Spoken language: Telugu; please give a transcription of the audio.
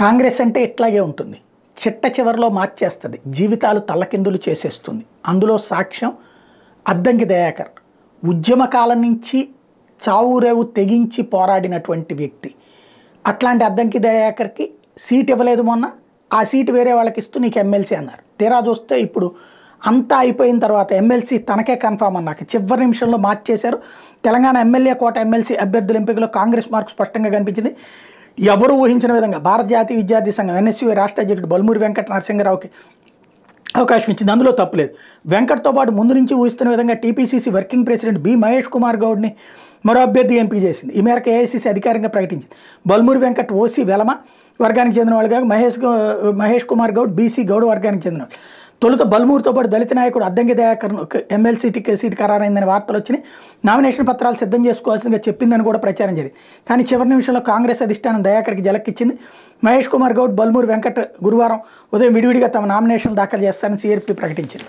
కాంగ్రెస్ అంటే ఇట్లాగే ఉంటుంది. చిట్ట చివరిలో మార్చేస్తుంది, జీవితాలు తల్లకిందులు చేసేస్తుంది. అందులో సాక్ష్యం అద్దంకి దయాకర్. ఉద్యమ కాలం నుంచి చావురేవు తెగించి పోరాడినటువంటి వ్యక్తి. అట్లాంటి అద్దంకి దయాకర్కి సీట్ ఇవ్వలేదు మొన్న, ఆ సీటు వేరే వాళ్ళకి ఇస్తూ నీకు ఎమ్మెల్సీ అన్నారు. తీరా చూస్తే ఇప్పుడు అంతా అయిపోయిన తర్వాత ఎమ్మెల్సీ తనకే కన్ఫామ్ అన్నాక చివరి నిమిషంలో మార్చేశారు. తెలంగాణ ఎమ్మెల్యే కోట ఎమ్మెల్సీ అభ్యర్థుల ఎంపికలో కాంగ్రెస్ మార్కు స్పష్టంగా కనిపించింది. ఎవరు ఊహించిన విధంగా భారత జాతీయ విద్యార్థి సంఘం ఎన్ఎస్యూ రాష్ట్ర అధ్యక్షుడు బల్మూరి వెంకట నరసింహరావుకి అవకాశం ఇచ్చింది. అందులో తప్పులేదు. వెంకట్తో పాటు ముందు నుంచి ఊహిస్తున్న విధంగా TPCC working president B Mahesh Kumar గౌడ్ని మరో అభ్యర్థి ఎంపిక చేసింది. ఈ మేరకు ఏఐసీసీ అధికారికంగా ప్రకటించింది. బల్మూరి వెంకట్ ఓసీ వెలమ వర్గానికి చెందిన వాళ్ళుగా మహేష్ కుమార్ గౌడ్ బీసీ గౌడ్ వర్గానికి చెందిన వాళ్ళు. తొలుత బల్మూరితో పాటు దళిత నాయకుడు అద్దంకి దయాకర్ ఎమ్మెల్సీ సీటు ఖరారైందని వార్తలు వచ్చినాయి. నామినేషన్ పత్రాలు సిద్ధం చేసుకోవాల్సిందిగా చెప్పిందని కూడా ప్రచారం జరిగింది. కానీ చివరి నిమిషంలో కాంగ్రెస్ అధిష్టానం దయాకర్కి జలక్కిచ్చింది. మహేష్ కుమార్ గౌడ్, బల్మూరి వెంకట్ గురువారం ఉదయం విడివిడిగా తమ నామినేషన్లు దాఖలు చేస్తారని సీఆర్పీ ప్రకటించింది.